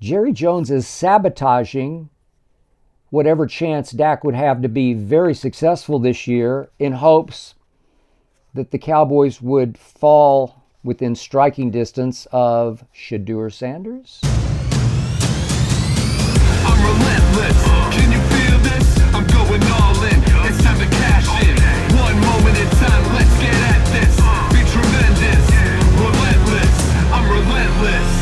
Jerry Jones is sabotaging whatever chance Dak would have to be very successful this year in hopes that the Cowboys would fall within striking distance of Shedeur Sanders. I'm relentless. Can you feel this? I'm going all in. It's time to cash in. One moment in time, let's get at this. Be tremendous. Relentless. I'm relentless.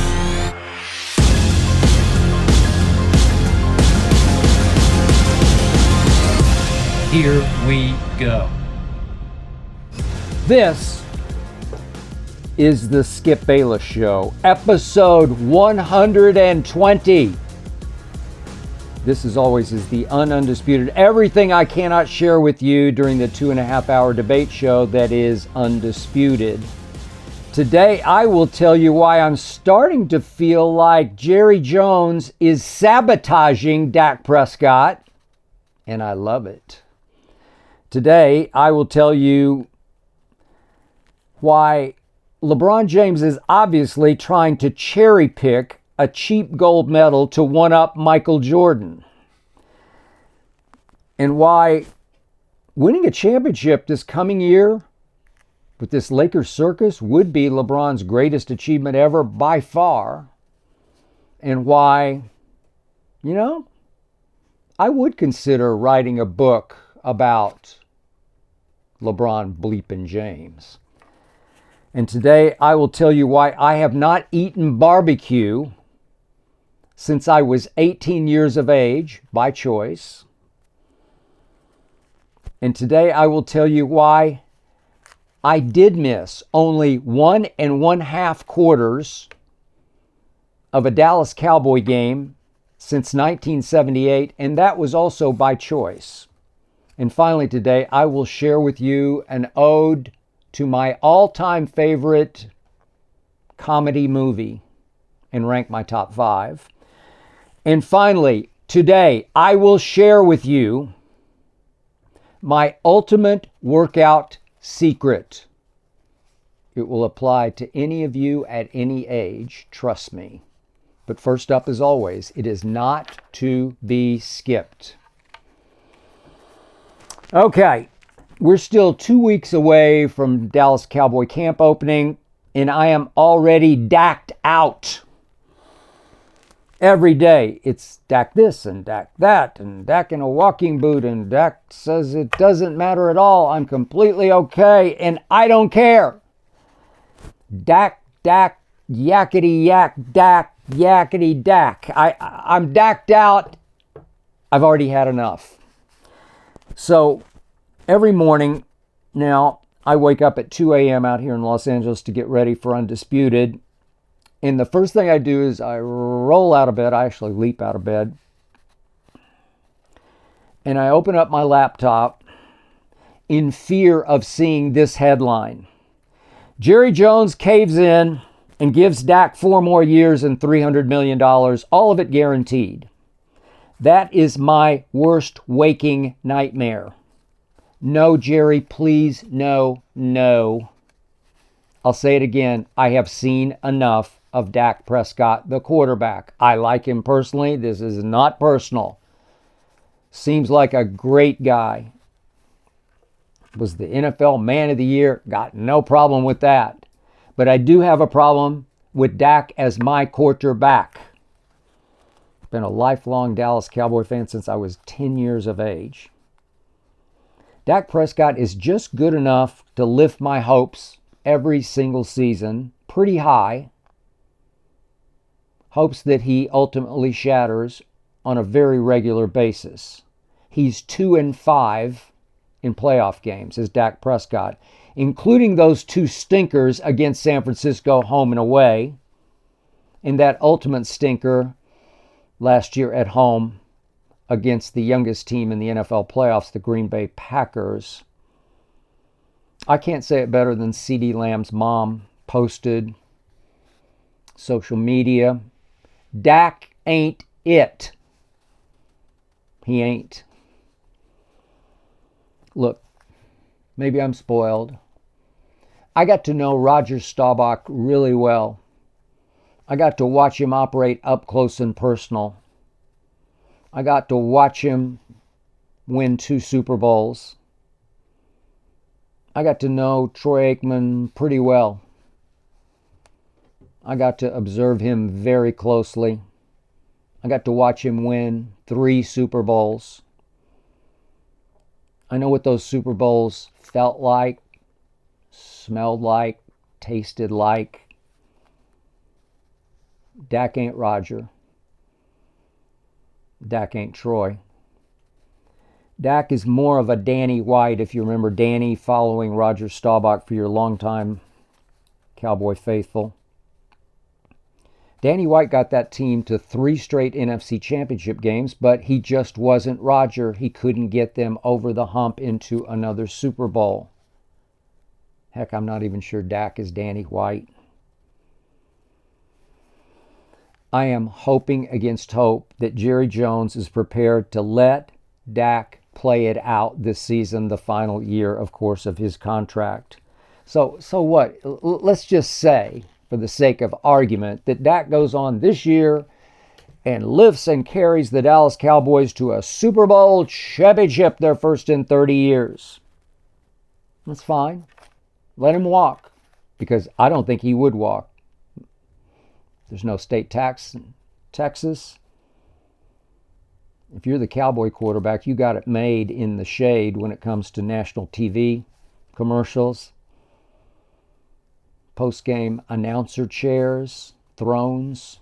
Here we go. This is the Skip Bayless Show, episode 120. This, as always, is the Undisputed. Everything I cannot share with you during the 2.5-hour debate show that is Undisputed. Today, I will tell you why I'm starting to feel like Jerry Jones is sabotaging Dak Prescott, and I love it. Today, I will tell you why LeBron James is obviously trying to cherry pick a cheap gold medal to one-up Michael Jordan. And why winning a championship this coming year with this Lakers circus would be LeBron's greatest achievement ever by far. And why, I would consider writing a book about LeBron bleeping James. And today I will tell you why I have not eaten barbecue since I was 18 years of age by choice. And today I will tell you why I did miss only 1 1/2 quarters of a Dallas Cowboy game since 1978, and that was also by choice. And finally today, I will share with you an ode to my all-time favorite comedy movie and rank my top 5. And finally, today, I will share with you my ultimate workout secret. It will apply to any of you at any age, trust me. But first up, as always, it is not to be skipped. Okay, we're still 2 weeks away from Dallas Cowboy camp opening, and I am already Daked out. Every day, it's Dak this and Dak that, and Dak in a walking boot, and Dak says it doesn't matter at all. I'm completely okay, and I don't care. Dak, yakety yak, Dak, yakety Dak. I'm Daked out. I've already had enough. So every morning now, I wake up at 2 a.m. out here in Los Angeles to get ready for Undisputed. And the first thing I do is I roll out of bed. I actually leap out of bed. And I open up my laptop in fear of seeing this headline. Jerry Jones caves in and gives Dak 4 more years and $300 million, all of it guaranteed. That is my worst waking nightmare. No, Jerry, please, no. I'll say it again. I have seen enough of Dak Prescott, the quarterback. I like him personally. This is not personal. Seems like a great guy. Was the NFL Man of the Year. Got no problem with that. But I do have a problem with Dak as my quarterback. Been a lifelong Dallas Cowboy fan since I was 10 years of age. Dak Prescott is just good enough to lift my hopes every single season, pretty high. Hopes that he ultimately shatters on a very regular basis. He's 2-5 in playoff games as Dak Prescott, including those 2 stinkers against San Francisco home and away, and that ultimate stinker last year at home against the youngest team in the NFL playoffs, the Green Bay Packers. I can't say it better than CeeDee Lamb's mom posted social media. Dak ain't it. He ain't. Look, maybe I'm spoiled. I got to know Roger Staubach really well. I got to watch him operate up close and personal. I got to watch him win 2 Super Bowls. I got to know Troy Aikman pretty well. I got to observe him very closely. I got to watch him win 3 Super Bowls. I know what those Super Bowls felt like, smelled like, tasted like. Dak ain't Roger. Dak ain't Troy. Dak is more of a Danny White, if you remember Danny following Roger Staubach for your longtime Cowboy faithful. Danny White got that team to 3 straight NFC Championship games, but he just wasn't Roger. He couldn't get them over the hump into another Super Bowl. Heck, I'm not even sure Dak is Danny White. I am hoping against hope that Jerry Jones is prepared to let Dak play it out this season, the final year, of course, of his contract. So what? Let's just say, for the sake of argument, that Dak goes on this year and lifts and carries the Dallas Cowboys to a Super Bowl championship, their first in 30 years. That's fine. Let him walk, because I don't think he would walk. There's no state tax in Texas. If you're the Cowboy quarterback, you got it made in the shade when it comes to national TV commercials, post-game announcer chairs, thrones.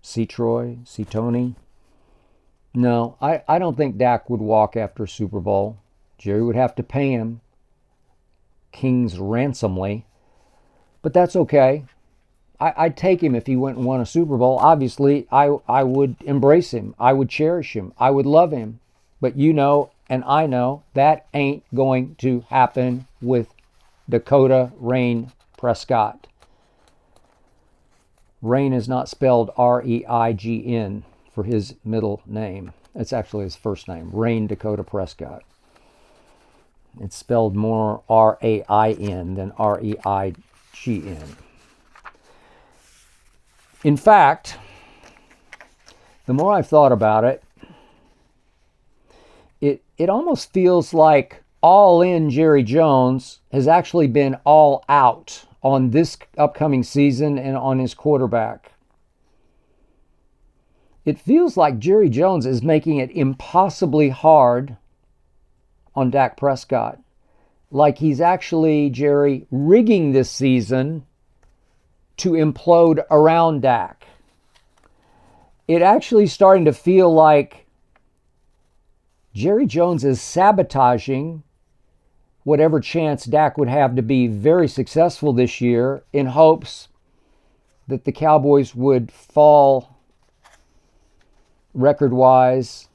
See Troy, see Tony. No, I don't think Dak would walk after a Super Bowl. Jerry would have to pay him king's ransomly, but that's okay. I'd take him if he went and won a Super Bowl. Obviously, I would embrace him. I would cherish him. I would love him. But you know, and I know, that ain't going to happen with Dakota Rain Prescott. Rain is not spelled R-E-I-G-N for his middle name. It's actually his first name, Rain Dakota Prescott. It's spelled more R-A-I-N than R-E-I-G-N. In fact, the more I've thought about it, it almost feels like all in Jerry Jones has actually been all out on this upcoming season and on his quarterback. It feels like Jerry Jones is making it impossibly hard on Dak Prescott. Like he's actually, Jerry, rigging this season to implode around Dak. It actually starting to feel like Jerry Jones is sabotaging whatever chance Dak would have to be very successful this year, in hopes that the Cowboys would fall record-wise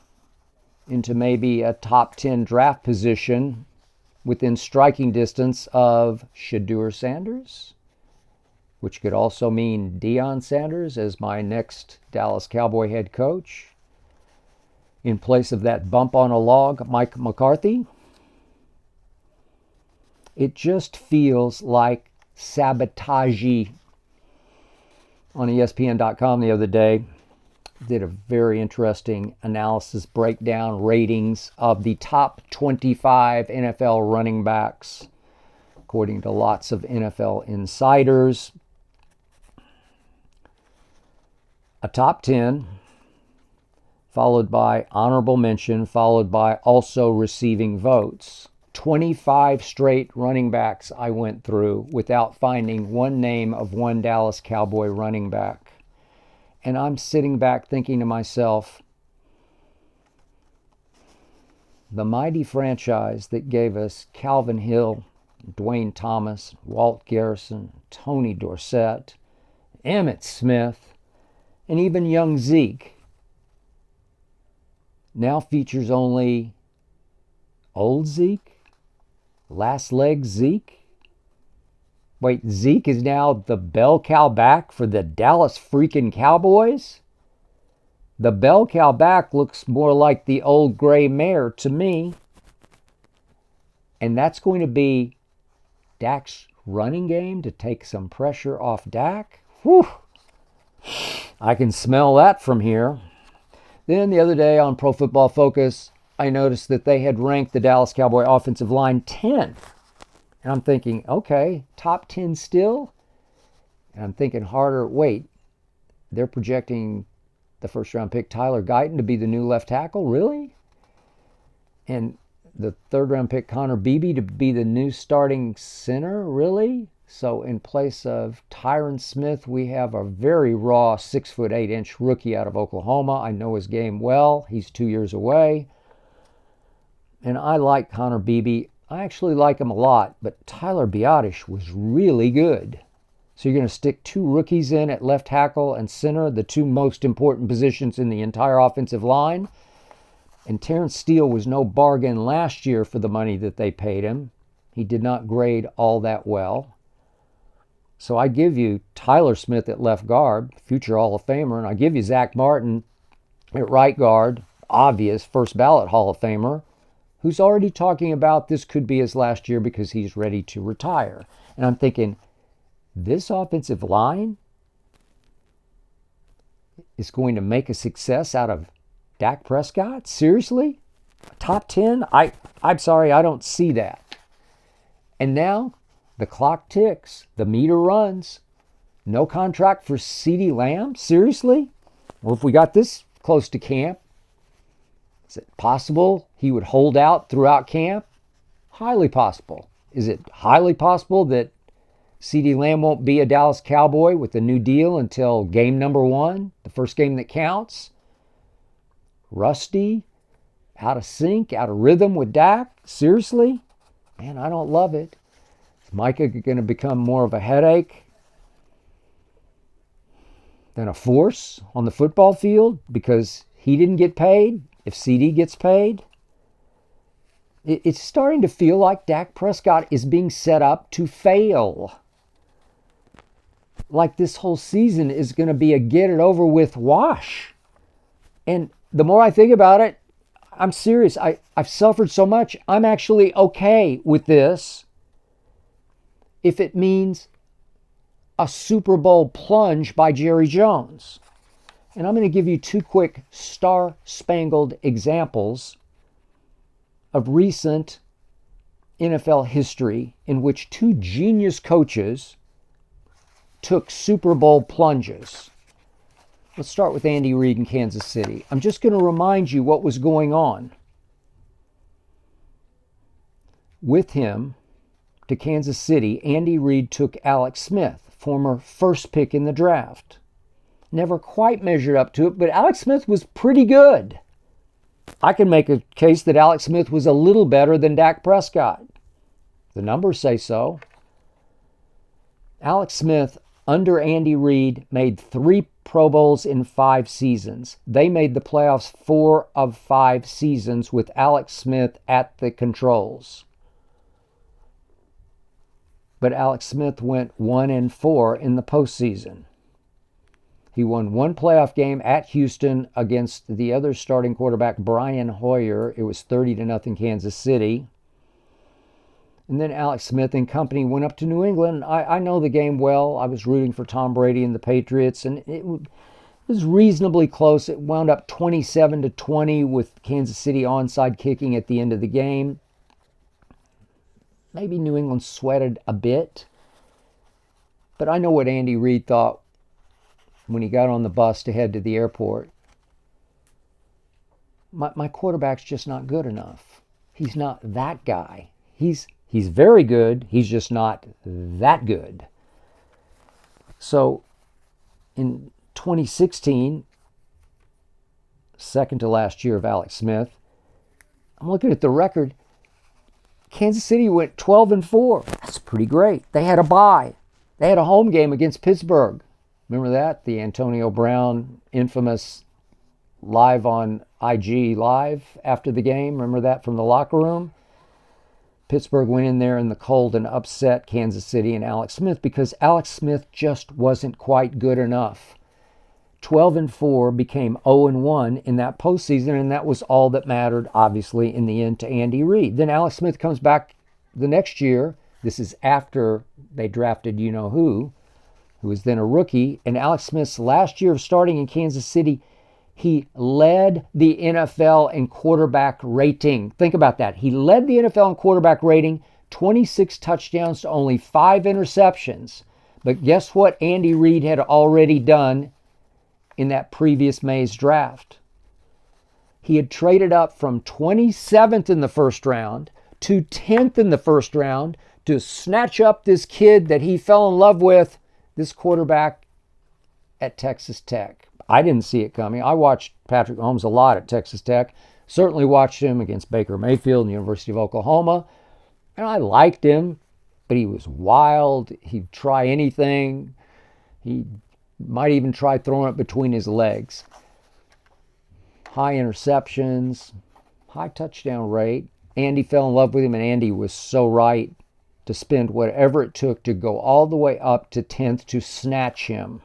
into maybe a top 10 draft position within striking distance of Shedeur Sanders, which could also mean Deion Sanders as my next Dallas Cowboy head coach, in place of that bump on a log, Mike McCarthy. It just feels like sabotage. On ESPN.com the other day, did a very interesting analysis, breakdown, ratings of the top 25 NFL running backs, according to lots of NFL insiders. A top 10, followed by honorable mention, followed by also receiving votes. 25 straight running backs I went through without finding one name of one Dallas Cowboy running back. And I'm sitting back thinking to myself, the mighty franchise that gave us Calvin Hill, Dwayne Thomas, Walt Garrison, Tony Dorsett, Emmitt Smith, and even young Zeke, now features only old Zeke, last leg Zeke. Wait, Zeke is now the bell cow back for the Dallas freaking Cowboys? The bell cow back looks more like the old gray mare to me. And that's going to be Dak's running game to take some pressure off Dak? Whew, I can smell that from here. Then the other day on Pro Football Focus, I noticed that they had ranked the Dallas Cowboy offensive line 10th. And I'm thinking, okay, top 10 still? And I'm thinking harder, wait, they're projecting the first-round pick Tyler Guyton to be the new left tackle? Really? And the third-round pick Connor Beebe to be the new starting center? Really? So in place of Tyron Smith, we have a very raw 6'8" rookie out of Oklahoma. I know his game well. He's 2 years away. And I like Connor Beebe. I actually like him a lot, but Tyler Biadasz was really good. So you're going to stick two rookies in at left tackle and center, the two most important positions in the entire offensive line. And Terrence Steele was no bargain last year for the money that they paid him. He did not grade all that well. So I give you Tyler Smith at left guard, future Hall of Famer, and I give you Zach Martin at right guard, obvious first ballot Hall of Famer, who's already talking about this could be his last year because he's ready to retire. And I'm thinking, this offensive line is going to make a success out of Dak Prescott? Seriously? Top 10? I'm sorry, I don't see that. And now the clock ticks. The meter runs. No contract for CeeDee Lamb? Seriously? Well, if we got this close to camp, is it possible he would hold out throughout camp? Highly possible. Is it highly possible that CeeDee Lamb won't be a Dallas Cowboy with the new deal until game number 1, the first game that counts? Rusty, out of sync, out of rhythm with Dak? Seriously? Man, I don't love it. Is Micah going to become more of a headache than a force on the football field because he didn't get paid? If CD gets paid? It's starting to feel like Dak Prescott is being set up to fail. Like this whole season is going to be a get-it-over-with wash. And the more I think about it, I'm serious. I've suffered so much. I'm actually okay with this if it means a Super Bowl plunge by Jerry Jones. And I'm going to give you two quick star-spangled examples of recent NFL history in which two genius coaches took Super Bowl plunges. Let's start with Andy Reid in Kansas City. I'm just going to remind you what was going on. With him to Kansas City, Andy Reid took Alex Smith, former first pick in the draft. Never quite measured up to it, but Alex Smith was pretty good. I can make a case that Alex Smith was a little better than Dak Prescott. The numbers say so. Alex Smith, under Andy Reid, made 3 Pro Bowls in 5 seasons. They made the playoffs 4 of 5 seasons with Alex Smith at the controls. But Alex Smith went 1-4 in the postseason. He won 1 playoff game at Houston against the other starting quarterback, Brian Hoyer. It was 30-0 Kansas City. And then Alex Smith and company went up to New England. I know the game well. I was rooting for Tom Brady and the Patriots, and it was reasonably close. It wound up 27-20 with Kansas City onside kicking at the end of the game. Maybe New England sweated a bit. But I know what Andy Reid thought when he got on the bus to head to the airport. My quarterback's just not good enough. He's not that guy. He's very good. He's just not that good. So in 2016, second to last year of Alex Smith, I'm looking at the record. Kansas City went 12-4. That's pretty great. They had a bye. They had a home game against Pittsburgh. Remember that? The Antonio Brown infamous live on IG Live after the game. Remember that from the locker room? Pittsburgh went in there in the cold and upset Kansas City and Alex Smith because Alex Smith just wasn't quite good enough. 12-4 became 0-1 in that postseason, and that was all that mattered, obviously, in the end to Andy Reid. Then Alex Smith comes back the next year. This is after they drafted you-know-who who was then a rookie, and Alex Smith's last year of starting in Kansas City, he led the NFL in quarterback rating. Think about that. He led the NFL in quarterback rating, 26 touchdowns to only 5 interceptions. But guess what Andy Reid had already done in that previous May's draft? He had traded up from 27th in the first round to 10th in the first round to snatch up this kid that he fell in love with, this quarterback at Texas Tech. I didn't see it coming. I watched Patrick Mahomes a lot at Texas Tech. Certainly watched him against Baker Mayfield and the University of Oklahoma. And I liked him, but he was wild. He'd try anything. He might even try throwing it between his legs. High interceptions, high touchdown rate. Andy fell in love with him, and Andy was so right to spend whatever it took to go all the way up to 10th to snatch him.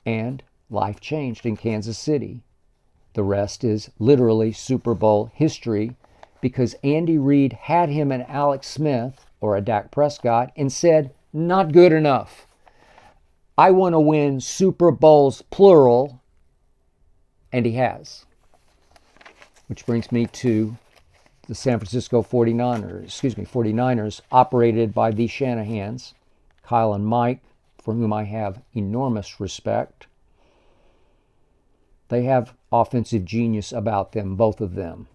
And life changed in Kansas City. The rest is literally Super Bowl history, because Andy Reid had him and Alex Smith, or a Dak Prescott, and said, not good enough. I want to win Super Bowls, plural, and he has. Which brings me to the San Francisco 49ers, operated by the Shanahans, Kyle and Mike, for whom I have enormous respect. They have offensive genius about them, both of them.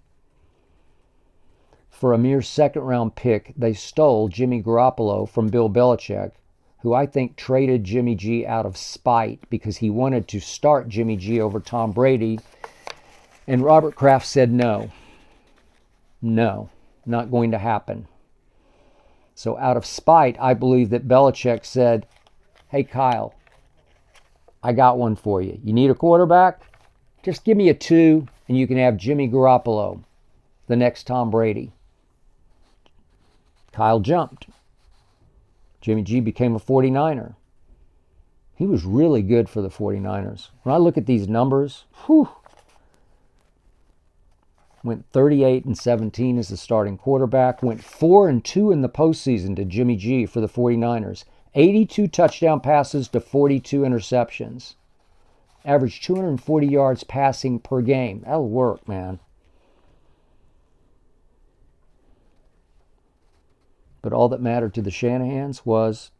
For a mere second-round pick, they stole Jimmy Garoppolo from Bill Belichick, who I think traded Jimmy G out of spite because he wanted to start Jimmy G over Tom Brady. And Robert Kraft said no. No, not going to happen. So out of spite, I believe that Belichick said, hey, Kyle, I got one for you. You need a quarterback? Just give me a 2, and you can have Jimmy Garoppolo, the next Tom Brady. Kyle jumped. Jimmy G became a 49er. He was really good for the 49ers. When I look at these numbers, went 38-17 as the starting quarterback, went 4-2 in the postseason to Jimmy G for the 49ers. 82 touchdown passes to 42 interceptions. Averaged 240 yards passing per game. That'll work, man. But all that mattered to the Shanahans was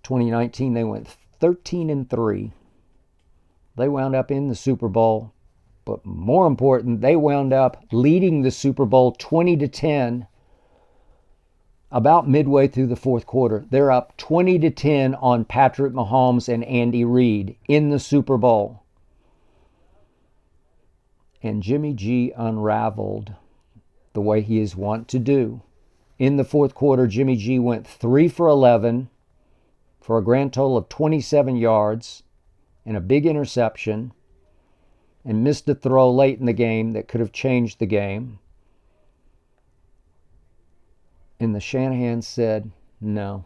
2019, they went 13-3. They wound up in the Super Bowl. But more important, they wound up leading the Super Bowl 20-10. About midway through the fourth quarter, they're up 20-10 on Patrick Mahomes and Andy Reid in the Super Bowl. And Jimmy G unraveled the way he is wont to do. In the fourth quarter, Jimmy G went 3 for 11 for a grand total of 27 yards and a big interception, and missed a throw late in the game that could have changed the game. And the Shanahans said, no,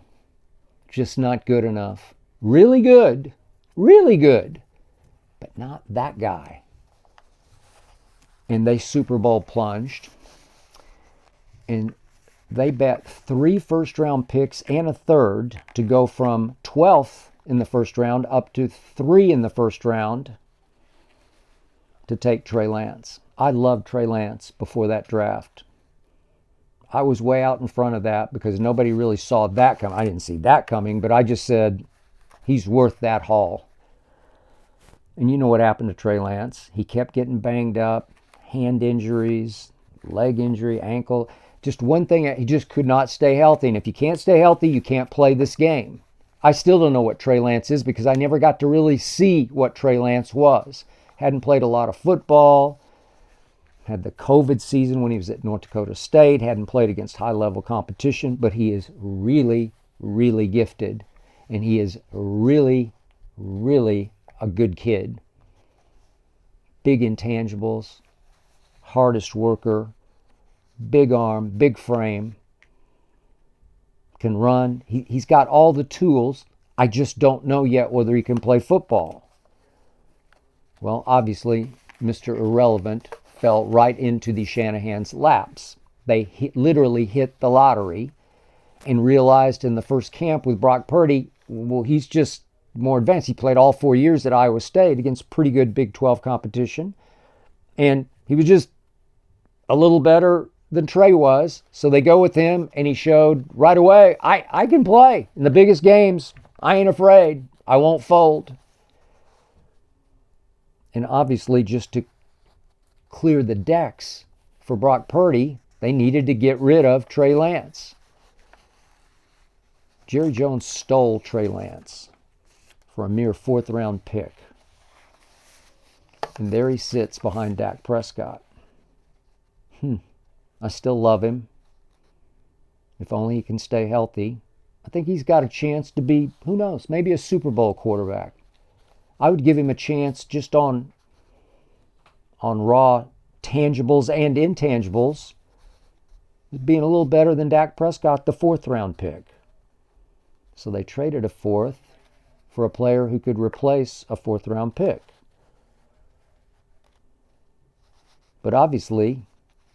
just not good enough. Really good, but not that guy. And they Super Bowl plunged. And they bet 3 first-round picks and a third to go from 12th in the first round up to 3 in the first round to take Trey Lance. I loved Trey Lance before that draft. I was way out in front of that because nobody really saw that coming. I didn't see that coming, but I just said, he's worth that haul. And you know what happened to Trey Lance. He kept getting banged up, hand injuries, leg injury, ankle. Just one thing, he just could not stay healthy. And if you can't stay healthy, you can't play this game. I still don't know what Trey Lance is because I never got to really see what Trey Lance was. Hadn't played a lot of football. Had the COVID season when he was at North Dakota State. Hadn't played against high-level competition. But he is really, really gifted. And he is really, really a good kid. Big intangibles. Hardest worker. Big arm. Big frame. Can run. He's got all the tools. I just don't know yet whether he can play football. Well, obviously, Mr. Irrelevant fell right into the Shanahan's laps. They literally hit the lottery and realized in the first camp with Brock Purdy, well, he's just more advanced. He played all 4 years at Iowa State against pretty good Big 12 competition. And he was just a little better than Trey was. So they go with him, and he showed right away, I can play in the biggest games. I ain't afraid. I won't fold. And obviously, just to clear the decks for Brock Purdy, they needed to get rid of Trey Lance. Jerry Jones stole Trey Lance for a mere 4th-round pick. And there he sits behind Dak Prescott. I still love him. If only he can stay healthy. I think he's got a chance to be, who knows, maybe a Super Bowl quarterback. I would give him a chance just on raw tangibles and intangibles, being a little better than Dak Prescott, the 4th-round pick. So they traded a 4th for a player who could replace a 4th-round pick. But obviously,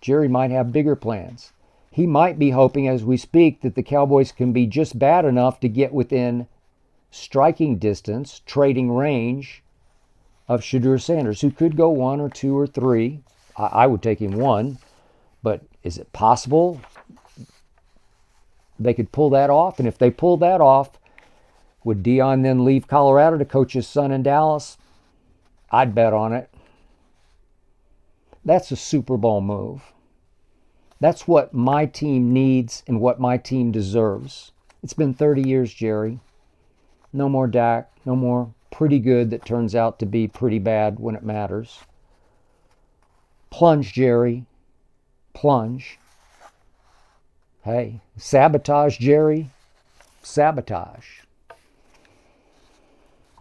Jerry might have bigger plans. He might be hoping as we speak that the Cowboys can be just bad enough to get within striking distance, trading range of Shedeur Sanders, who could go 1 or 2 or 3. I would take him 1, but is it possible they could pull that off? And if they pull that off, would Deion then leave Colorado to coach his son in Dallas? I'd bet on it. That's a Super Bowl move. That's what my team needs and what my team deserves. It's been 30 years, Jerry. No more Dak. No more pretty good that turns out to be pretty bad when it matters. Plunge, Jerry. Plunge. Hey, sabotage, Jerry. Sabotage.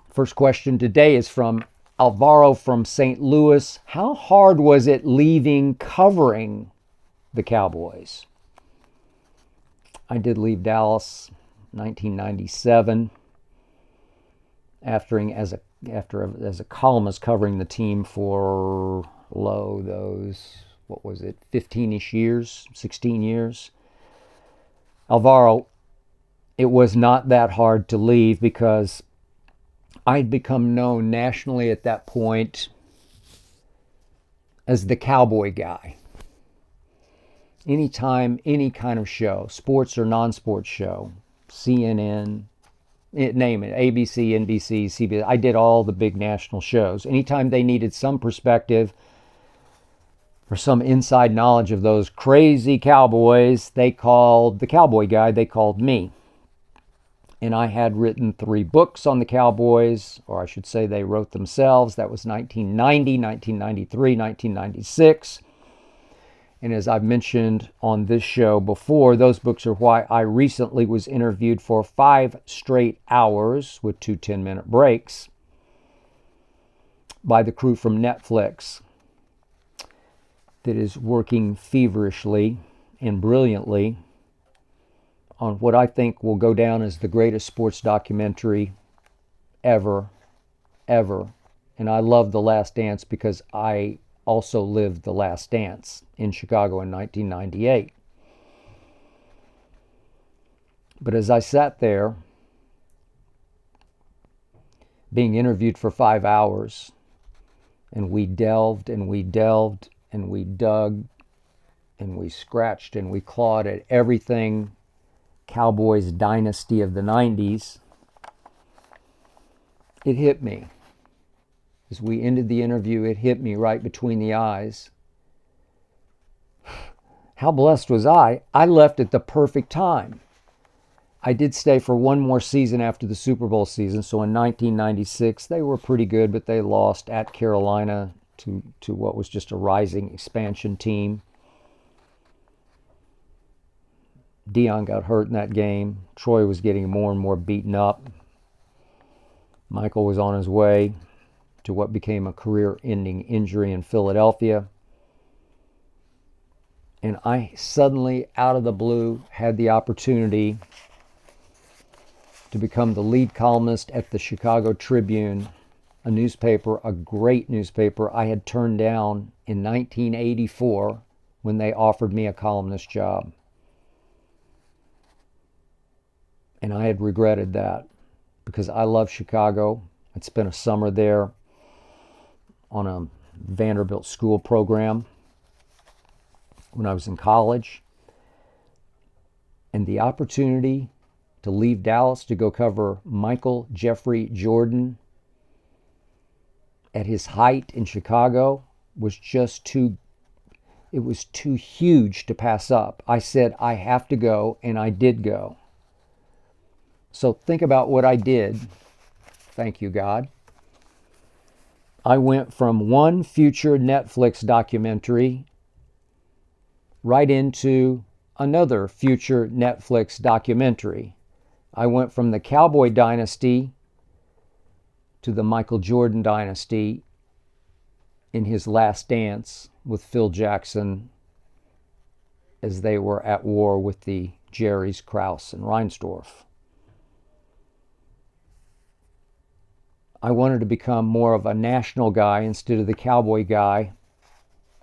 First question today is from Alvaro from St. Louis. How hard was it leaving covering the Cowboys? I did leave Dallas 1997 after as a columnist covering the team for those 15-ish years, 16 years. Alvaro, it was not that hard to leave because I'd become known nationally at that point as the cowboy guy. Anytime, any kind of show, sports or non-sports show, CNN, name it, ABC, NBC, CBS, I did all the big national shows. Anytime they needed some perspective or some inside knowledge of those crazy Cowboys, they called the cowboy guy, they called me. And I had written 3 books on the Cowboys, or I should say they wrote themselves. That was 1990, 1993, 1996. And as I've mentioned on this show before, those books are why I recently was interviewed for 5 straight hours with 2 10-minute breaks by the crew from Netflix that is working feverishly and brilliantly on what I think will go down as the greatest sports documentary ever. And I love The Last Dance because I also lived The Last Dance in Chicago in 1998. But as I sat there being interviewed for 5 hours, and we delved and we delved and we dug and we scratched and we clawed at everything Cowboys dynasty of the 90s, it hit me. As we ended the interview, it hit me right between the eyes. How blessed was I? I left at the perfect time. I did stay for one more season after the Super Bowl season. So in 1996, they were pretty good, but they lost at Carolina to what was just a rising expansion team. Deion got hurt in that game. Troy was getting more and more beaten up. Michael was on his way to what became a career-ending injury in Philadelphia. And I suddenly, out of the blue, had the opportunity to become the lead columnist at the Chicago Tribune, a newspaper, a great newspaper I had turned down in 1984 when they offered me a columnist job. And I had regretted that because I love Chicago. I'd spent a summer there on a Vanderbilt school program when I was in college. And the opportunity to leave Dallas to go cover Michael Jeffrey Jordan at his height in Chicago was just too huge to pass up. I said, I have to go, and I did go. So think about what I did. Thank you, God. I went from one future Netflix documentary right into another future Netflix documentary. I went from the Cowboy dynasty to the Michael Jordan dynasty in his last dance with Phil Jackson as they were at war with the Jerrys, Krause, and Reinsdorf. I wanted to become more of a national guy instead of the Cowboy guy,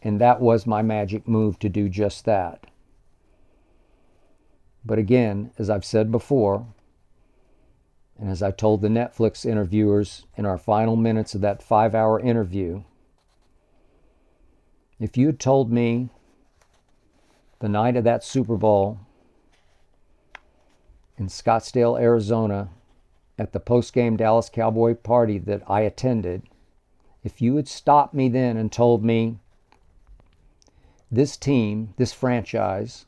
and that was my magic move to do just that. But again, as I've said before, and as I told the Netflix interviewers in our final minutes of that 5-hour interview, if you had told me the night of that Super Bowl in Scottsdale, Arizona, at the post-game Dallas Cowboy party that I attended, if you had stopped me then and told me this team, this franchise,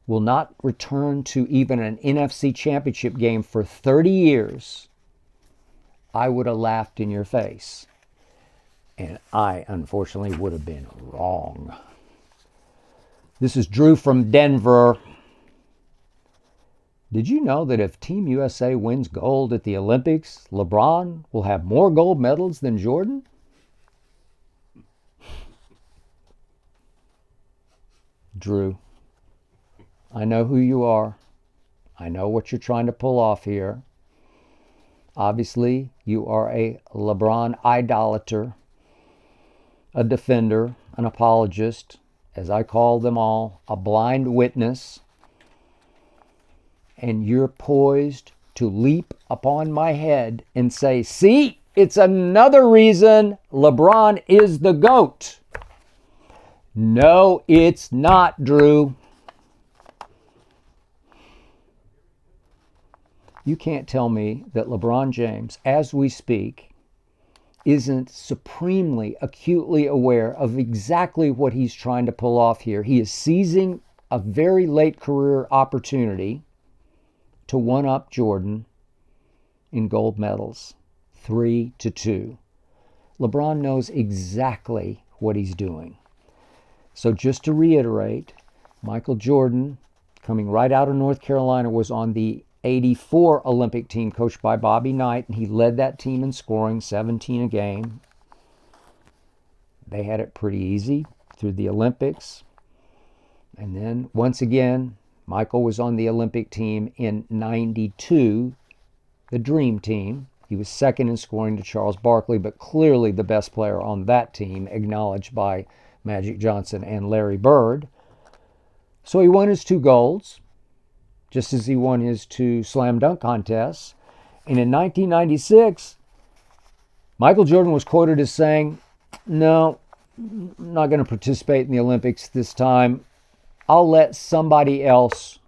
will not return to even an NFC championship game for 30 years, I would have laughed in your face. And I, unfortunately, would have been wrong. This is Drew from Denver. Did you know that if Team USA wins gold at the Olympics, LeBron will have more gold medals than Jordan? Drew, I know who you are. I know what you're trying to pull off here. Obviously, you are a LeBron idolater, a defender, an apologist, as I call them all, a blind witness. And you're poised to leap upon my head and say, see, it's another reason LeBron is the GOAT. No, it's not, Drew. You can't tell me that LeBron James, as we speak, isn't supremely, acutely aware of exactly what he's trying to pull off here. He is seizing a very late career opportunity to one-up Jordan in gold medals, 3-2. LeBron knows exactly what he's doing. So just to reiterate, Michael Jordan, coming right out of North Carolina, was on the 84 Olympic team coached by Bobby Knight, and he led that team in scoring, 17 a game. They had it pretty easy through the Olympics. And then, once again, Michael was on the Olympic team in 92, the Dream Team. He was second in scoring to Charles Barkley, but clearly the best player on that team, acknowledged by Magic Johnson and Larry Bird. So he won his 2 golds, just as he won his 2 slam dunk contests. And in 1996, Michael Jordan was quoted as saying, no, I'm not going to participate in the Olympics this time. I'll let somebody else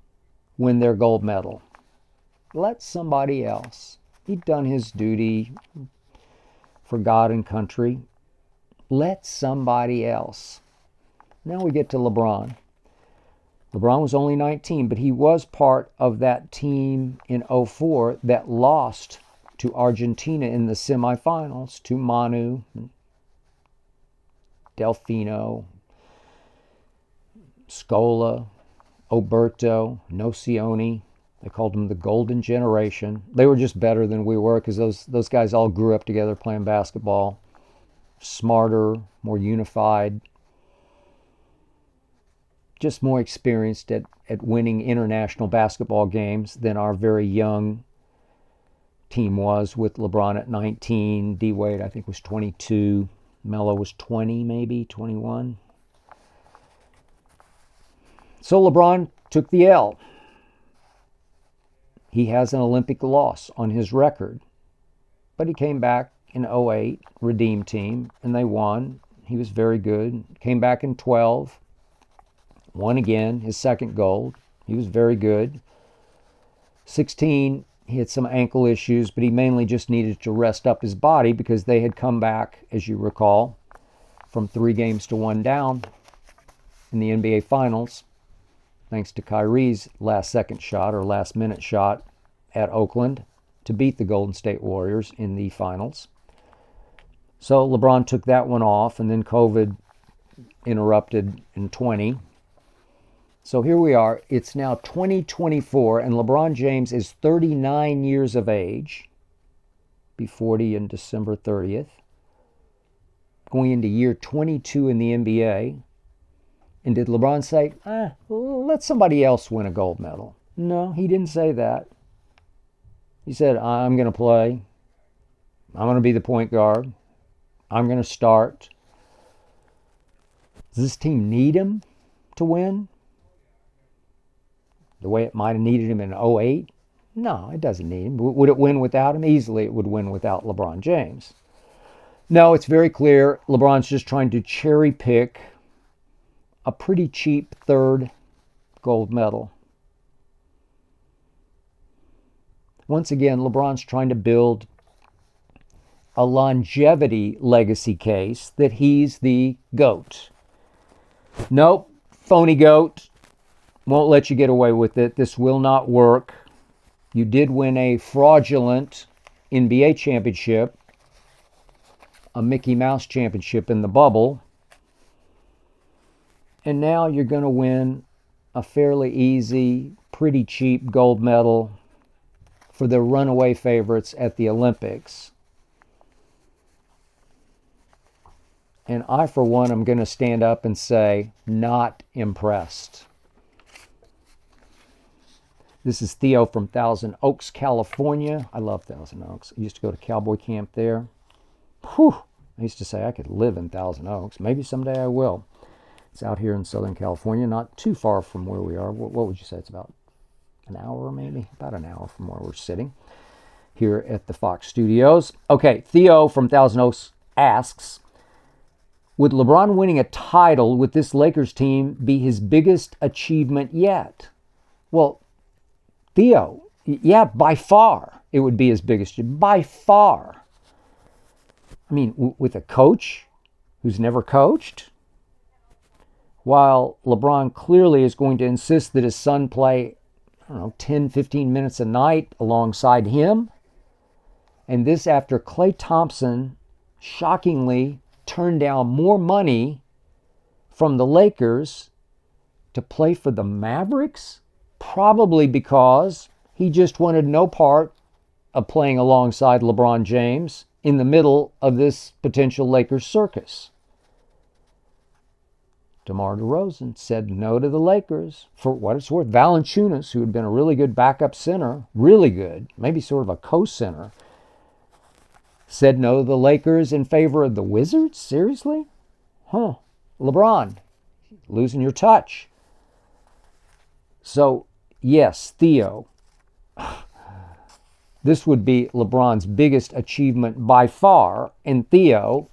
win their gold medal. Let somebody else. He'd done his duty for God and country. Let somebody else. Now we get to LeBron. LeBron was only 19, but he was part of that team in 04 that lost to Argentina in the semifinals, to Manu, Delfino, Scola, Oberto, Nocioni. They called them the Golden Generation. They were just better than we were because those guys all grew up together playing basketball. Smarter, more unified, just more experienced at winning international basketball games than our very young team was, with LeBron at 19, D. Wade I think was 22, Melo was 20 maybe, 21. So LeBron took the L. He has an Olympic loss on his record. But he came back in 08, redeemed team, and they won. He was very good. Came back in 12, won again, his second gold. He was very good. 16, he had some ankle issues, but he mainly just needed to rest up his body because they had come back, as you recall, from 3 games to 1 down in the NBA Finals, thanks to Kyrie's last-second shot or last-minute shot at Oakland to beat the Golden State Warriors in the finals. So LeBron took that one off, and then COVID interrupted in 20. So here we are. It's now 2024, and LeBron James is 39 years of age. Be 40 in December 30th. Going into year 22 in the NBA. And did LeBron say, let somebody else win a gold medal? No, he didn't say that. He said, I'm going to play. I'm going to be the point guard. I'm going to start. Does this team need him to win? The way it might have needed him in 08? No, it doesn't need him. Would it win without him? Easily it would win without LeBron James. No, it's very clear. LeBron's just trying to cherry pick a pretty cheap 3rd gold medal. Once again, LeBron's trying to build a longevity legacy case that he's the GOAT. Nope, phony GOAT. Won't let you get away with it. This will not work. You did win a fraudulent NBA championship, a Mickey Mouse championship in the bubble, and now you're going to win a fairly easy, pretty cheap gold medal for the runaway favorites at the Olympics. And I, for one, am going to stand up and say, not impressed. This is Theo from Thousand Oaks, California. I love Thousand Oaks. I used to go to cowboy camp there. Whew. I used to say I could live in Thousand Oaks. Maybe someday I will. It's out here in Southern California, not too far from where we are. What would you say? It's about an hour, maybe? About an hour from where we're sitting here at the Fox Studios. Okay, Theo from Thousand Oaks asks, would LeBron winning a title with this Lakers team be his biggest achievement yet? Well, Theo, yeah, by far it would be his biggest, by far. I mean, with a coach who's never coached, while LeBron clearly is going to insist that his son play, 10, 15 minutes a night alongside him. And this after Klay Thompson shockingly turned down more money from the Lakers to play for the Mavericks, probably because he just wanted no part of playing alongside LeBron James in the middle of this potential Lakers circus. DeMar DeRozan said no to the Lakers. For what it's worth, Valanciunas, who had been a really good backup center, really good, maybe sort of a co-center, said no to the Lakers in favor of the Wizards? Seriously? Huh. LeBron, losing your touch. So, yes, Theo, this would be LeBron's biggest achievement by far. And Theo,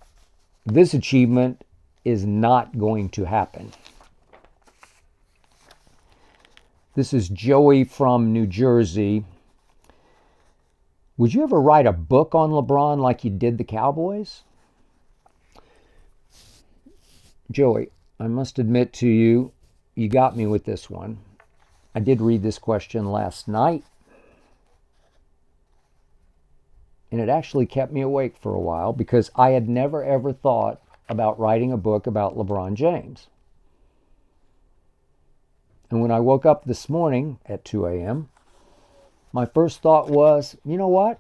this achievement is not going to happen. This is Joey from New Jersey. Would you ever write a book on LeBron like you did the Cowboys? Joey, I must admit to you, you got me with this one. I did read this question last night, and it actually kept me awake for a while because I had never ever thought about writing a book about LeBron James. And when I woke up this morning at 2 a.m., my first thought was, you know what?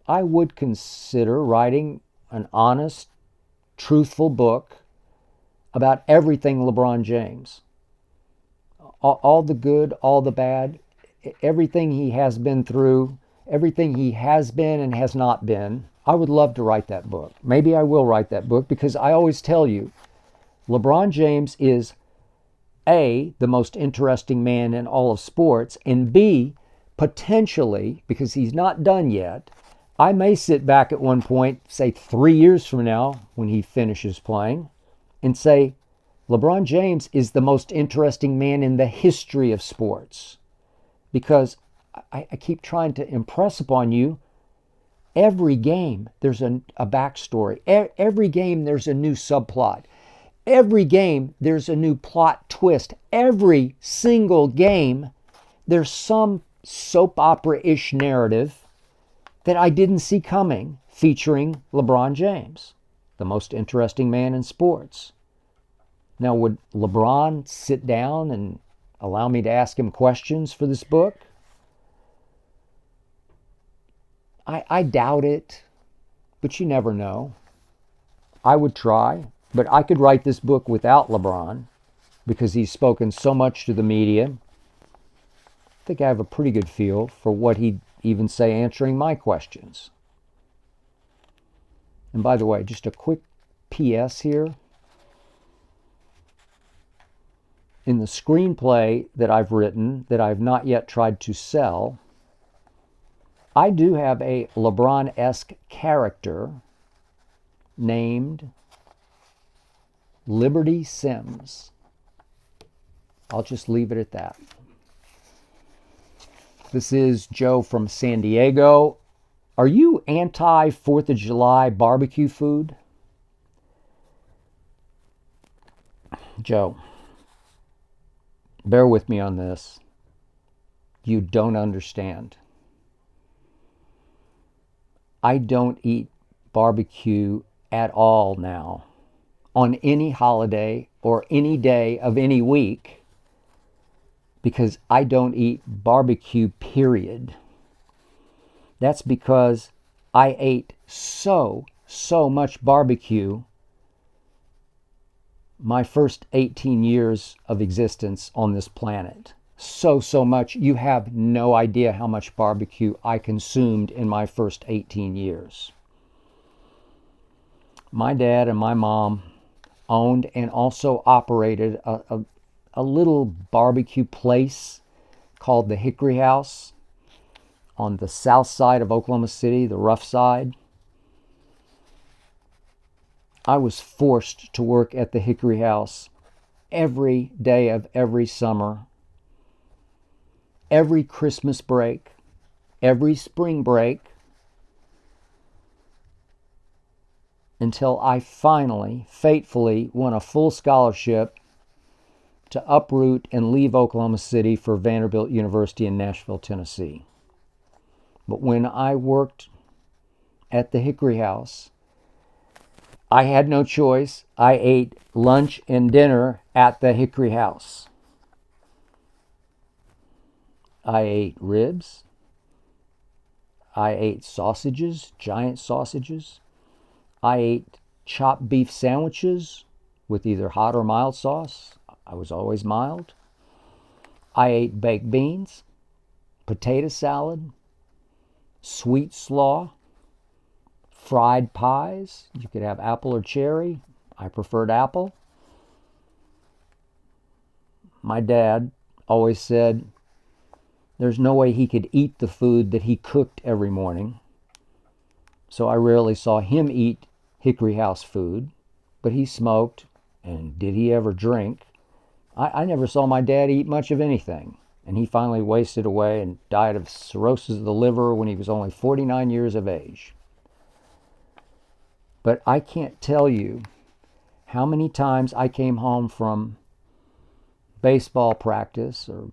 I would consider writing an honest, truthful book about everything LeBron James. All the good, all the bad, everything he has been through, everything he has been and has not been. I would love to write that book. Maybe I will write that book because I always tell you, LeBron James is A, the most interesting man in all of sports, and B, potentially, because he's not done yet, I may sit back at one point, say 3 years from now, when he finishes playing, and say, LeBron James is the most interesting man in the history of sports. Because I keep trying to impress upon you, every game there's a backstory. Every game there's a new subplot. Every game there's a new plot twist. Every single game there's some soap opera-ish narrative that I didn't see coming, featuring LeBron James, the most interesting man in sports. Now, would LeBron sit down and allow me to ask him questions for this book? I doubt it, but you never know. I would try, but I could write this book without LeBron because he's spoken so much to the media. I think I have a pretty good feel for what he'd even say answering my questions. And by the way, just a quick PS here. In the screenplay that I've written, that I've not yet tried to sell, I do have a LeBron-esque character named Liberty Sims. I'll just leave it at that. This is Joe from San Diego. Are you anti-4th of July barbecue food? Joe, bear with me on this. You don't understand. I don't eat barbecue at all now on any holiday or any day of any week because I don't eat barbecue, period. That's because I ate so much barbecue my first 18 years of existence on this planet. So much. You have no idea how much barbecue I consumed in my first 18 years. My dad and my mom owned and also operated a little barbecue place called the Hickory House on the south side of Oklahoma City, the rough side. I was forced to work at the Hickory House every day of every summer, every Christmas break, every spring break, until I finally, fatefully, won a full scholarship to uproot and leave Oklahoma City for Vanderbilt University in Nashville, Tennessee. But when I worked at the Hickory House, I had no choice. I ate lunch and dinner at the Hickory House. I ate ribs. I ate sausages, giant sausages. I ate chopped beef sandwiches with either hot or mild sauce. I was always mild. I ate baked beans, potato salad, sweet slaw, fried pies. You could have apple or cherry. I preferred apple. My dad always said there's no way he could eat the food that he cooked every morning. So I rarely saw him eat Hickory House food, but he smoked, and did he ever drink? I never saw my dad eat much of anything, and he finally wasted away and died of cirrhosis of the liver when he was only 49 years of age. But I can't tell you how many times I came home from baseball practice or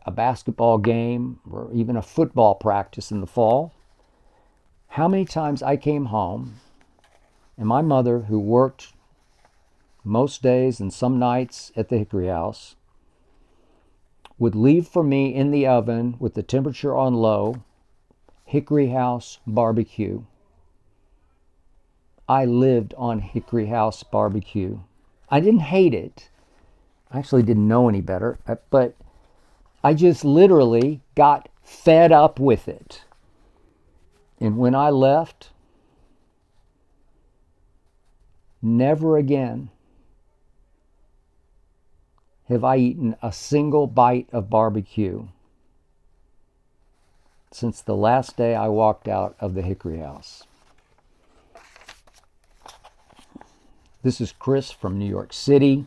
a basketball game or even a football practice in the fall. How many times I came home and my mother, who worked most days and some nights at the Hickory House, would leave for me in the oven with the temperature on low, Hickory House barbecue. I lived on Hickory House barbecue. I didn't hate it. I actually didn't know any better, but I just literally got fed up with it. And when I left, never again have I eaten a single bite of barbecue since the last day I walked out of the Hickory House. This is Chris from New York City.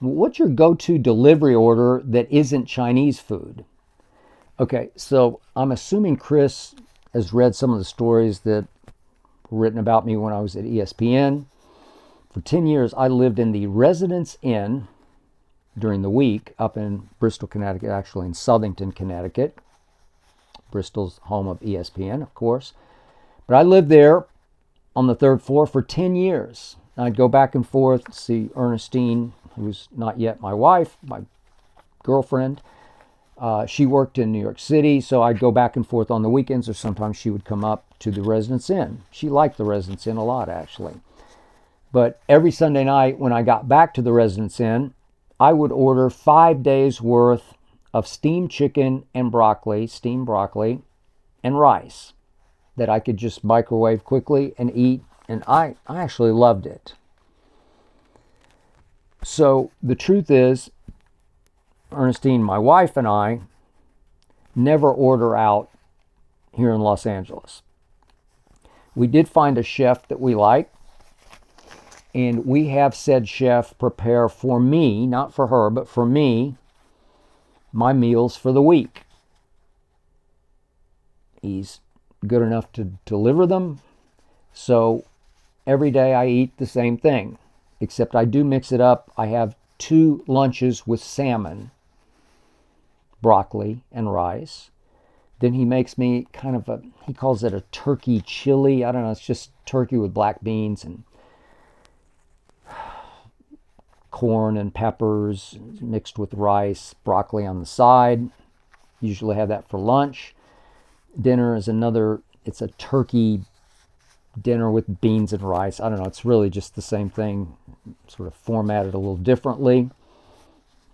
What's your go-to delivery order that isn't Chinese food? Okay, so I'm assuming Chris has read some of the stories that were written about me when I was at ESPN. For 10 years, I lived in the Residence Inn during the week up in Bristol, Connecticut, actually in Southington, Connecticut. Bristol's home of ESPN, of course. But I lived there on the third floor for 10 years. I'd go back and forth, see Ernestine, who's not yet my wife, my girlfriend. She worked in New York City, so I'd go back and forth on the weekends, or sometimes she would come up to the Residence Inn. She liked the Residence Inn a lot, actually. But every Sunday night when I got back to the Residence Inn, I would order 5 days worth of steamed chicken and broccoli, steamed broccoli, and rice that I could just microwave quickly and eat, and I actually loved it. So the truth is, Ernestine, my wife, and I never order out here in Los Angeles. We did find a chef that we like, and we have said chef prepare for me, not for her, but for me, my meals for the week. He's good enough to deliver them, so every day I eat the same thing, except I do mix it up. I have 2 lunches with salmon, broccoli, and rice. Then he makes me kind of he calls it a turkey chili. I don't know, it's just turkey with black beans and corn and peppers mixed with rice, broccoli on the side. Usually have that for lunch. Dinner is it's a turkey dinner with beans and rice. I don't know, it's really just the same thing, sort of formatted a little differently.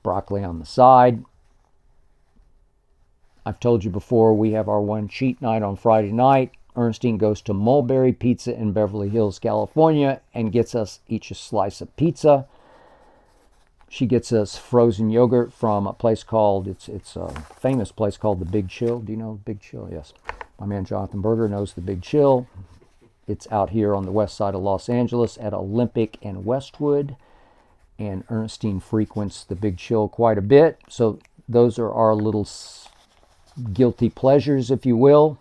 Broccoli on the side. I've told you before, we have our one cheat night on Friday night. Ernestine goes to Mulberry Pizza in Beverly Hills, California, and gets us each a slice of pizza. She gets us frozen yogurt from a place called, it's a famous place called The Big Chill. Do you know The Big Chill? Yes. My man Jonathan Berger knows The Big Chill. It's out here on the west side of Los Angeles at Olympic and Westwood. And Ernestine frequents The Big Chill quite a bit. So those are our little guilty pleasures, if you will.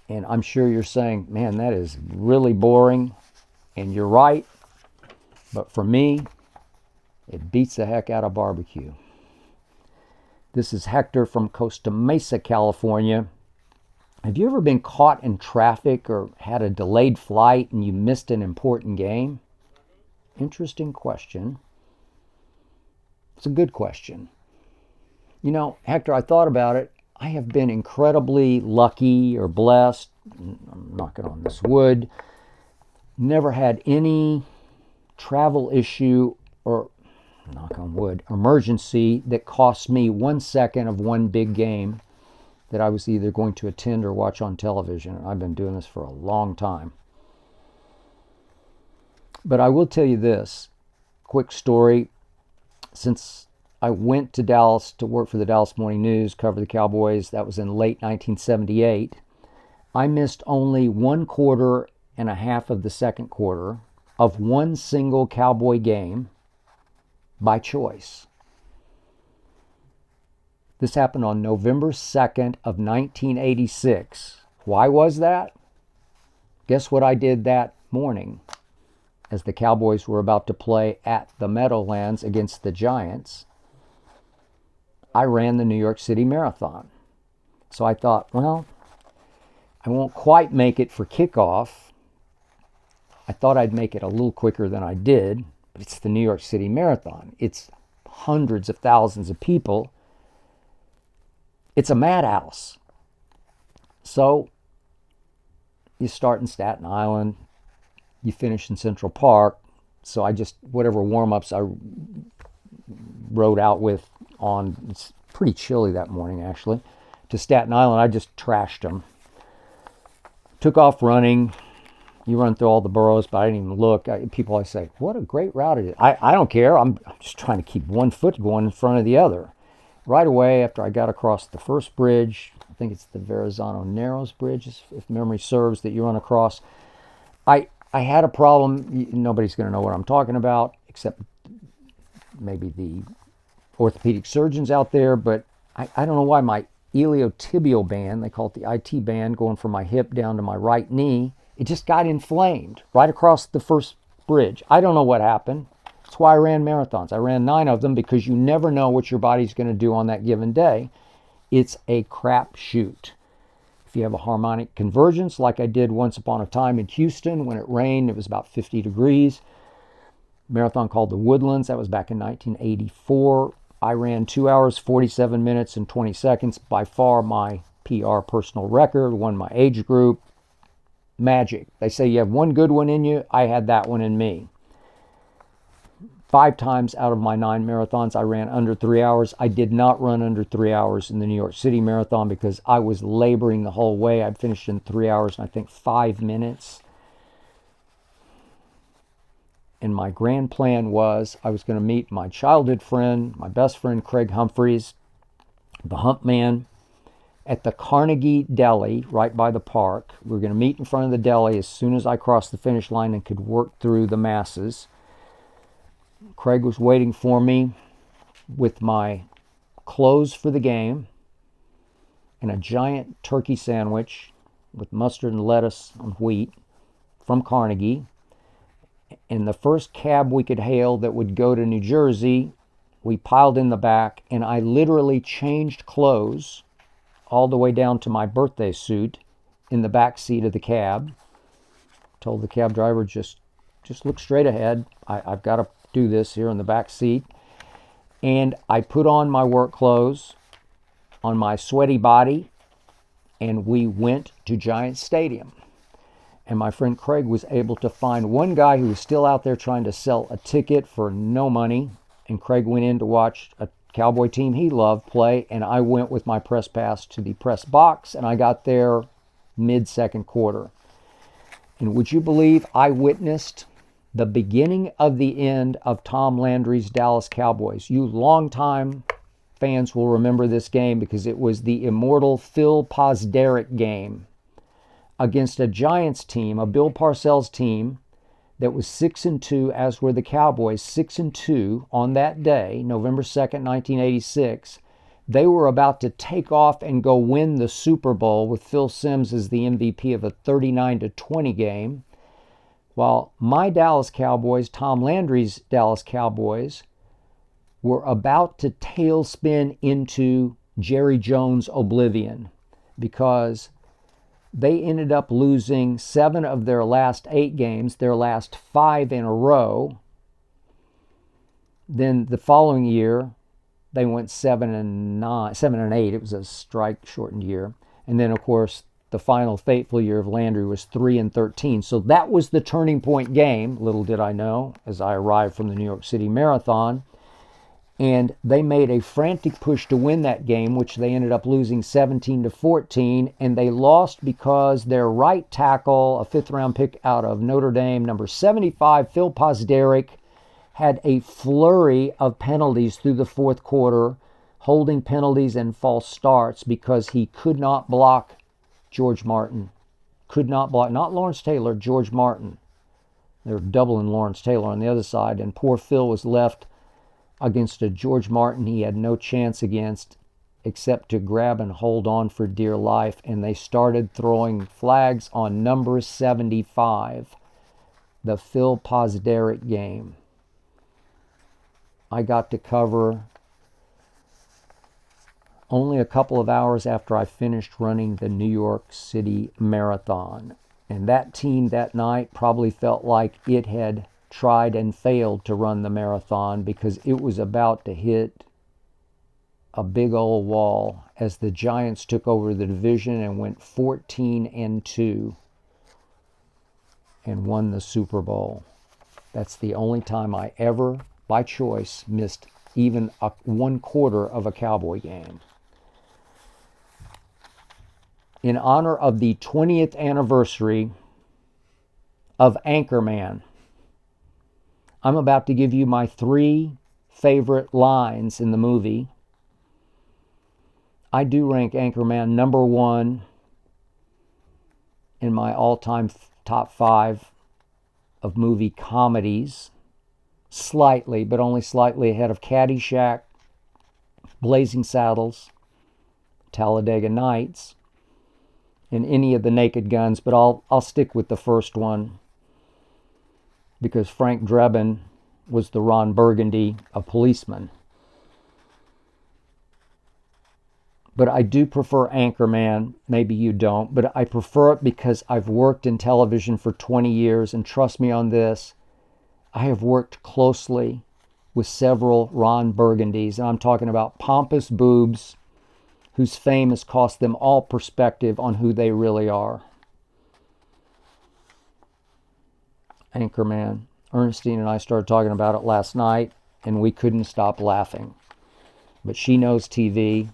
And I'm sure you're saying, man, that is really boring. And you're right. But for me, it beats the heck out of barbecue. This is Hector from Costa Mesa, California. Have you ever been caught in traffic or had a delayed flight and you missed an important game? Interesting question. It's a good question. You know, Hector, I thought about it. I have been incredibly lucky or blessed. I'm knocking on this wood. Never had any travel issue or, knock on wood, emergency that cost me 1 second of one big game that I was either going to attend or watch on television. I've been doing this for a long time. But I will tell you this quick story. Since I went to Dallas to work for the Dallas Morning News, cover the Cowboys, that was in late 1978, I missed only 1/4 and a half of the second quarter of one single Cowboy game by choice. This happened on November 2nd of 1986. Why was that? Guess what I did that morning as the Cowboys were about to play at the Meadowlands against the Giants? I ran the New York City Marathon. So I thought, well, I won't quite make it for kickoff. I thought I'd make it a little quicker than I did, but it's the New York City Marathon. It's hundreds of thousands of people. It's a madhouse. So you start in Staten Island, you finish in Central Park. So I just, whatever warm-ups I rode out with on, it's pretty chilly that morning actually, to Staten Island, I just trashed them. Took off running, You run through all the boroughs, but I didn't even look. People always say, what a great route it is. I don't care. I'm just trying to keep one foot going in front of the other. Right away, after I got across the first bridge, I think it's the Verrazano Narrows Bridge, if memory serves, that you run across, I had a problem. Nobody's going to know what I'm talking about, except maybe the orthopedic surgeons out there, but I don't know why my iliotibial band, they call it the IT band, going from my hip down to my right knee, it just got inflamed right across the first bridge. I don't know what happened. That's why I ran marathons. I ran 9 of them because you never know what your body's going to do on that given day. It's a crapshoot. If you have a harmonic convergence, like I did once upon a time in Houston when it rained, it was about 50 degrees. Marathon called the Woodlands. That was back in 1984. I ran 2 hours, 47 minutes, and 20 seconds. By far my PR personal record, won my age group. Magic. They say you have one good one in you. I had that one in me. 5 times out of my 9 marathons, I ran under 3 hours. I did not run under 3 hours in the New York City Marathon because I was laboring the whole way. I finished in 3 hours and I think 5 minutes. And my grand plan was I was going to meet my childhood friend, my best friend, Craig Humphreys, the Hump Man, at the Carnegie Deli right by the park. We were going to meet in front of the deli as soon as I crossed the finish line and could work through the masses. Craig was waiting for me with my clothes for the game and a giant turkey sandwich with mustard and lettuce on wheat from Carnegie. And the first cab we could hail that would go to New Jersey, we piled in the back, and I literally changed clothes all the way down to my birthday suit in the back seat of the cab. Told the cab driver, just look straight ahead. I've got to do this here in the back seat. And I put on my work clothes on my sweaty body, and we went to Giant Stadium. And my friend Craig was able to find one guy who was still out there trying to sell a ticket for no money. And Craig went in to watch a Cowboy team he loved play, and I went with my press pass to the press box, and I got there mid-second quarter. And would you believe I witnessed the beginning of the end of Tom Landry's Dallas Cowboys? You longtime fans will remember this game because it was the immortal Phil Pozderac game against a Giants team, a Bill Parcells team, that was 6-2, as were the Cowboys, 6-2 on that day, November 2nd, 1986. They were about to take off and go win the Super Bowl with Phil Simms as the MVP of a 39-20 game, while my Dallas Cowboys, Tom Landry's Dallas Cowboys, were about to tailspin into Jerry Jones oblivion because they ended up losing 7 of their last 8 games, their last 5 in a row. Then the following year, they went 7-8. It was a strike-shortened year. And then, of course, the final fateful year of Landry was 3-13. So that was the turning point game, little did I know, as I arrived from the New York City Marathon. And they made a frantic push to win that game, which they ended up losing 17-14. And they lost because their right tackle, a 5th-round pick out of Notre Dame, number 75, Phil Pozderac, had a flurry of penalties through the fourth quarter, holding penalties and false starts because he could not block George Martin. Could not block, not Lawrence Taylor, George Martin. They were doubling Lawrence Taylor on the other side, and poor Phil was left against a George Martin he had no chance against except to grab and hold on for dear life. And they started throwing flags on number 75, the Phil Pozderac game. I got to cover only a couple of hours after I finished running the New York City Marathon. And that team that night probably felt like it had tried and failed to run the marathon because it was about to hit a big old wall as the Giants took over the division and went 14-2 and won the Super Bowl. That's the only time I ever, by choice, missed even one quarter of a Cowboy game. In honor of the 20th anniversary of Anchorman. I'm about to give you my 3 favorite lines in the movie. I do rank Anchorman number 1 in my all-time top 5 of movie comedies. Slightly, but only slightly ahead of Caddyshack, Blazing Saddles, Talladega Nights, and any of the Naked Guns, but I'll stick with the first one because Frank Drebin was the Ron Burgundy, a policeman. But I do prefer Anchorman. Maybe you don't, but I prefer it because I've worked in television for 20 years, and trust me on this, I have worked closely with several Ron Burgundys, and I'm talking about pompous boobs whose fame has cost them all perspective on who they really are. Anchorman. Ernestine and I started talking about it last night, and we couldn't stop laughing. But she knows TV,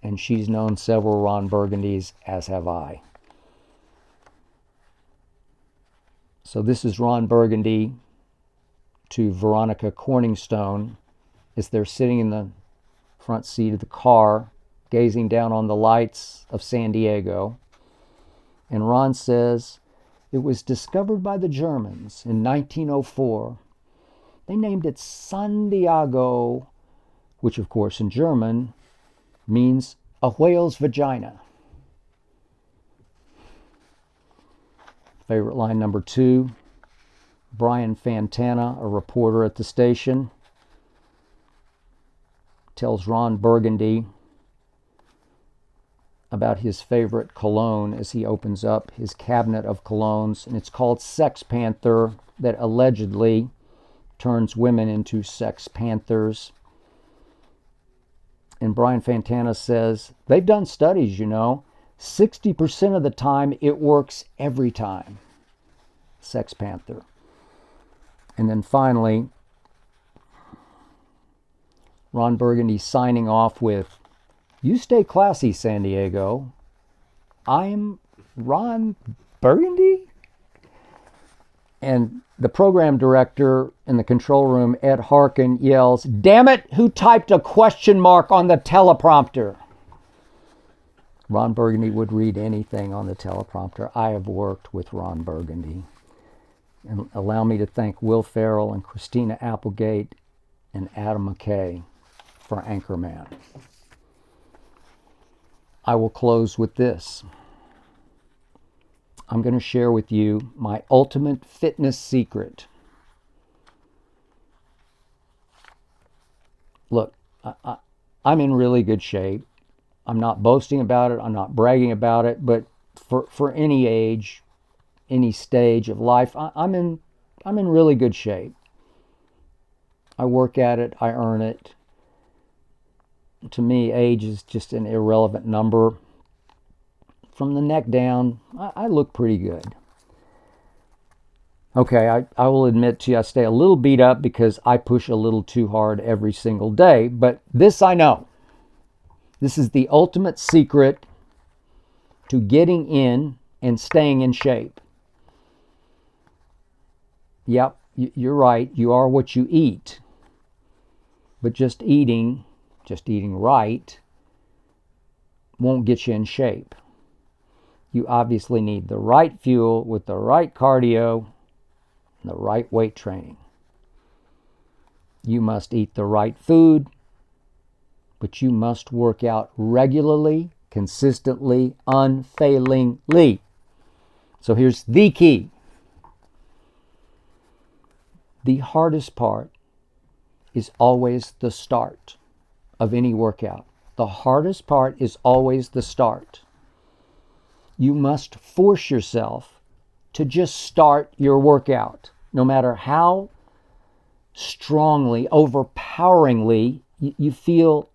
and she's known several Ron Burgundys, as have I. So this is Ron Burgundy to Veronica Corningstone as they're sitting in the front seat of the car, gazing down on the lights of San Diego. And Ron says, it was discovered by the Germans in 1904. They named it San Diego, which of course in German means a whale's vagina. Favorite line number 2, Brian Fantana, a reporter at the station, tells Ron Burgundy about his favorite cologne as he opens up his cabinet of colognes, and it's called Sex Panther, that allegedly turns women into sex panthers. And Brian Fantana says, they've done studies, 60% of the time it works every time. Sex Panther. And then finally, Ron Burgundy signing off with, you stay classy, San Diego. I'm Ron Burgundy? And the program director in the control room, Ed Harkin, yells, damn it, who typed a question mark on the teleprompter? Ron Burgundy would read anything on the teleprompter. I have worked with Ron Burgundy. And allow me to thank Will Ferrell and Christina Applegate and Adam McKay for Anchorman. I will close with this. I'm going to share with you my ultimate fitness secret. Look, I'm in really good shape. I'm not boasting about it. I'm not bragging about it. But for any age, any stage of life, I'm in really good shape. I work at it. I earn it. To me, age is just an irrelevant number. From the neck down, I look pretty good. Okay, I will admit to you, I stay a little beat up because I push a little too hard every single day. But this I know. This is the ultimate secret to getting in and staying in shape. Yep, you're right. You are what you eat. But just eating right, won't get you in shape. You obviously need the right fuel with the right cardio and the right weight training. You must eat the right food, but you must work out regularly, consistently, unfailingly. So here's the key. The hardest part is always the start of any workout. The hardest part is always the start. You must force yourself to just start your workout, no matter how strongly, overpoweringly you feel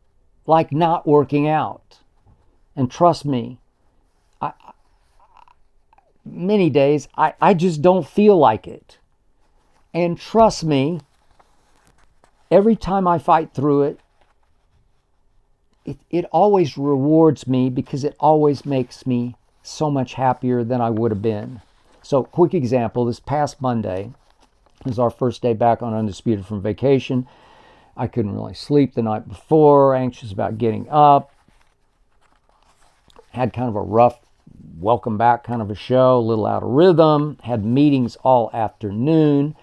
like not working out. And trust me, many days I just don't feel like it. And trust me, every time I fight through it, it always rewards me because it always makes me so much happier than I would have been. So, quick example, this past Monday was our first day back on Undisputed from vacation. I couldn't really sleep the night before, anxious about getting up. Had kind of a rough welcome back kind of a show, a little out of rhythm. Had meetings all afternoon.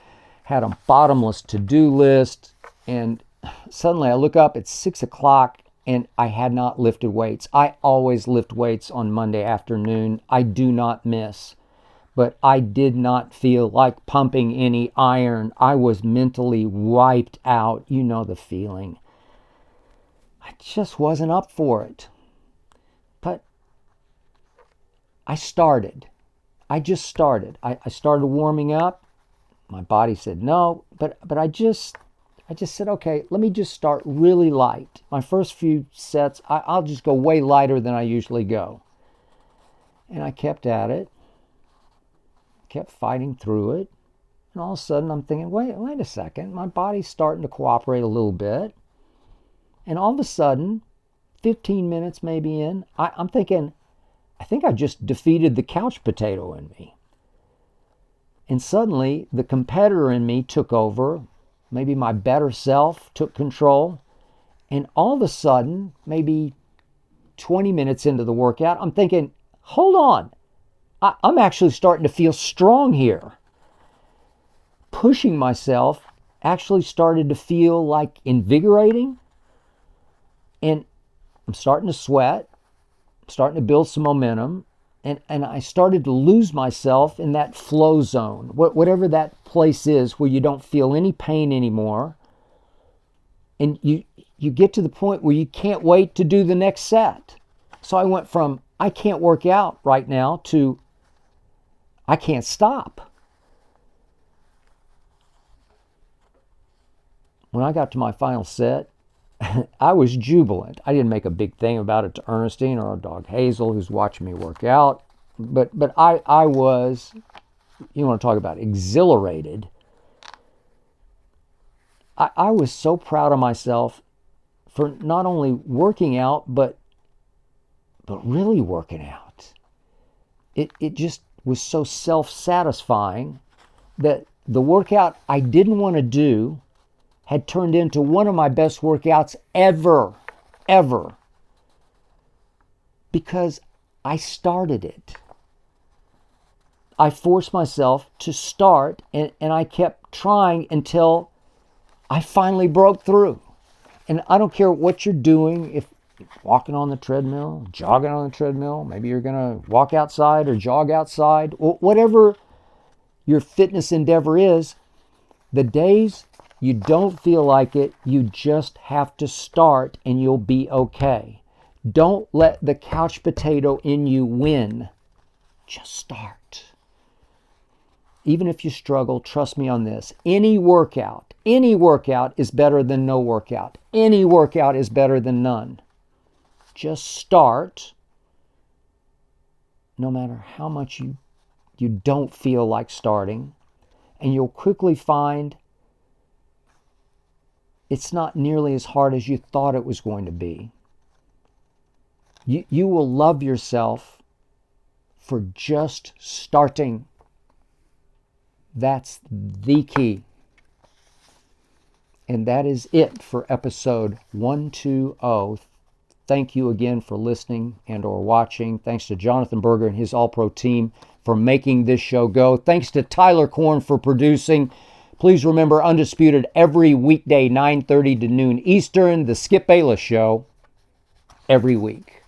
Had a bottomless to-do list. And suddenly I look up, it's 6 o'clock, and I had not lifted weights. I always lift weights on Monday afternoon. I do not miss. But I did not feel like pumping any iron. I was mentally wiped out. You know the feeling. I just wasn't up for it. But I started. I just started. I started warming up. My body said no, but I just said, okay, let me just start really light. My first few sets, I'll just go way lighter than I usually go. And I kept at it. Kept fighting through it. And all of a sudden I'm thinking, wait a second. My body's starting to cooperate a little bit. And all of a sudden, 15 minutes maybe in, I'm thinking, I think I just defeated the couch potato in me. And suddenly the competitor in me took over. Maybe my better self took control. And all of a sudden, maybe 20 minutes into the workout, I'm thinking, hold on. I'm actually starting to feel strong here. Pushing myself actually started to feel like invigorating. And I'm starting to sweat. I'm starting to build some momentum. And I started to lose myself in that flow zone. Whatever that place is where you don't feel any pain anymore. And you get to the point where you can't wait to do the next set. So I went from, I can't work out right now, to I can't stop. When I got to my final set, I was jubilant. I didn't make a big thing about it to Ernestine or our dog Hazel, who's watching me work out. But I was, you want to talk about exhilarated. I was so proud of myself for not only working out, but really working out. It just was so self-satisfying that the workout I didn't want to do had turned into one of my best workouts ever. Because I started it. I forced myself to start, and I kept trying until I finally broke through. And I don't care what you're doing, if walking on the treadmill, jogging on the treadmill, maybe you're going to walk outside or jog outside, whatever your fitness endeavor is, the days you don't feel like it, you just have to start and you'll be okay. Don't let the couch potato in you win. Just start. Even if you struggle, trust me on this. Any workout is better than no workout. Any workout is better than none. Just start, no matter how much you don't feel like starting, and you'll quickly find it's not nearly as hard as you thought it was going to be. You will love yourself for just starting. That's the key. And that is it for episode 120. Thank you again for listening and or watching. Thanks to Jonathan Berger and his All-Pro team for making this show go. Thanks to Tyler Korn for producing. Please remember, Undisputed every weekday, 9:30 to noon Eastern. The Skip Bayless Show every week.